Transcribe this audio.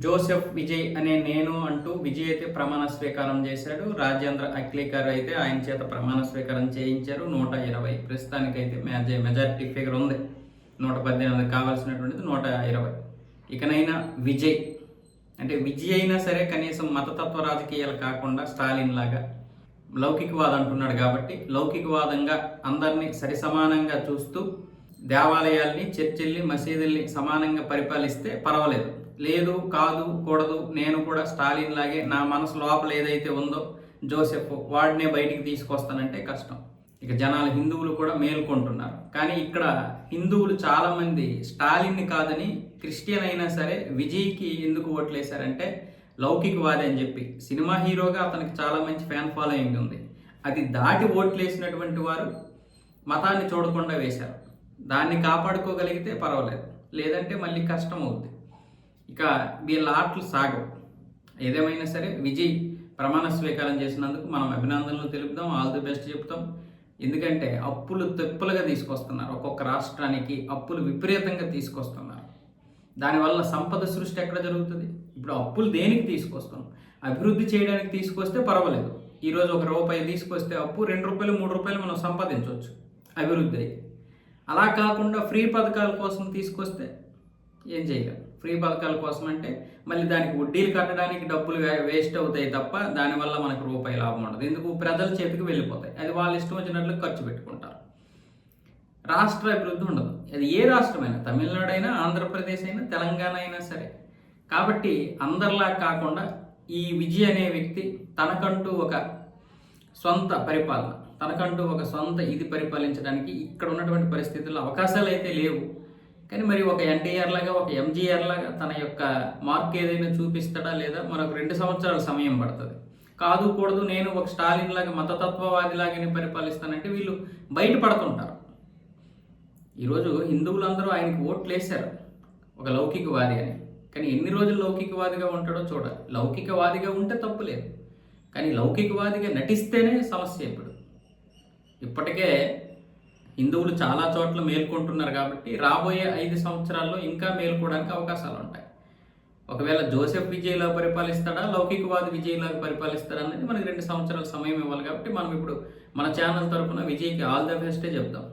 Joseph Vijay అనే నేను అంటూ విజయ్ అయితే ప్రమాణ స్వీకారం చేశాడు. రాజేంద్ర అక్లీకర్ అయితే ఆయన చేత ప్రమాణ స్వీకారం చేయించారు. 120 ప్రస్తుతానికైతే మెజారిటీ ఫిగర్ ఉంది. 118 కావాల్సినటువంటిది 120. ఇకనైనా విజయ్ అంటే విజయ్ అయినా సరే కనీసం మతతత్వ రాజకీయాలు కాకుండా స్టాలిన్ లాగా లౌకికవాదం అంటున్నాడు కాబట్టి లౌకికవాదంగా అందరినీ సరిసమానంగా చూస్తూ దేవాలయాల్ని, చర్చిల్ని, మసీదుల్ని సమానంగా పరిపాలిస్తే పర్వాలేదు. లేదు, కాదు, కూడదు, నేను కూడా స్టాలిన్ లాగే నా మనసు లోపల ఏదైతే ఉందో జోసెఫ్ వాడినే బయటికి తీసుకొస్తానంటే కష్టం. ఇక జనాలు హిందువులు కూడా మేల్కొంటున్నారు. కానీ ఇక్కడ హిందువులు చాలామంది స్టాలిన్ని కాదని క్రిస్టియన్ అయినా సరే విజయ్కి ఎందుకు ఓట్లేశారంటే లౌకికవాది అని చెప్పి. సినిమా హీరోగా అతనికి చాలా మంచి ఫ్యాన్ ఫాలోయింగ్ ఉంది. అది దాటి ఓట్లేసినటువంటి వారు మతాన్ని చూడకుండా వేశారు. దాన్ని కాపాడుకోగలిగితే పర్వాలేదు, లేదంటే మళ్ళీ కష్టం అవుద్ది. ఇక వీళ్ళ ఆటలు సాగవు. ఏదేమైనా సరే విజయ్ ప్రమాణ స్వీకారం చేసినందుకు మనం అభినందనలు తెలుపుదాం, ఆల్ ది బెస్ట్ చెప్తాం. ఎందుకంటే అప్పులు తెప్పులుగా తీసుకొస్తున్నారు. ఒక్కొక్క రాష్ట్రానికి అప్పులు విపరీతంగా తీసుకొస్తున్నారు. దానివల్ల సంపద సృష్టి ఎక్కడ జరుగుతుంది? ఇప్పుడు అప్పులు దేనికి తీసుకొస్తాం? అభివృద్ధి చేయడానికి తీసుకొస్తే పర్వాలేదు. ఈరోజు ₹1 తీసుకొస్తే అప్పు ₹2, ₹3 మనం సంపాదించవచ్చు అభివృద్ధి అయితే. అలా కాకుండా ఫ్రీ పథకాల కోసం తీసుకొస్తే ఏం చేయలేం. ఫ్రీ పథకాల కోసం అంటే మళ్ళీ దానికి వడ్డీలు కట్టడానికి డబ్బులు వేస్ట్ అవుతాయి తప్ప దానివల్ల మనకు రూపాయి లాభం ఉండదు. ఎందుకు? ప్రజల చేతికి వెళ్ళిపోతాయి. అది వాళ్ళ ఇష్టం వచ్చినట్లు ఖర్చు పెట్టుకుంటారు. రాష్ట్ర అభివృద్ధి ఉండదు. అది ఏ రాష్ట్రమైనా, తమిళనాడు అయినా, ఆంధ్రప్రదేశ్ అయినా, తెలంగాణ అయినా సరే. కాబట్టి అందరిలా కాకుండా ఈ విజయ్ అనే వ్యక్తి తనకంటూ ఒక సొంత పరిపాలన, తనకంటూ ఒక సొంత ఇది పరిపాలించడానికి ఇక్కడ ఉన్నటువంటి పరిస్థితుల్లో అవకాశాలు అయితే లేవు. కానీ మరి ఒక ఎన్టీఆర్ లాగా, ఒక ఎంజీఆర్ లాగా తన యొక్క మార్క్ ఏదైనా చూపిస్తాడా లేదా? మనకు 2 సంవత్సరాల సమయం పడుతుంది. కాదు, కూడదు, నేను ఒక స్టాలిన్ లాగా మతతత్వవాది లాగానే పరిపాలిస్తానంటే వీళ్ళు బయటపడుతుంటారు. ఈరోజు హిందువులందరూ ఆయనకు ఓట్లు వేశారు ఒక లౌకికవాది అని. కానీ ఎన్ని రోజులు లౌకికవాదిగా ఉంటాడో చూడాలి. లౌకికవాదిగా ఉంటే తప్పు లేదు, కానీ లౌకికవాదిగా నటిస్తేనే సమస్య. ఇప్పటికే హిందువులు చాలా చోట్ల మేల్కొంటున్నారు కాబట్టి రాబోయే 5 సంవత్సరాల్లో ఇంకా మేల్కోవడానికి అవకాశాలు ఉంటాయి. ఒకవేళ జోసెఫ్ విజయ్లా పరిపాలిస్తాడా, లౌకికవాది విజయ్లాగా పరిపాలిస్తాడా అనేది మనకి 2 సంవత్సరాల సమయం ఇవ్వాలి. కాబట్టి మనం ఇప్పుడు మన ఛానల్ తరఫున విజయ్కి ఆల్ ద బెస్టే చెప్తాం.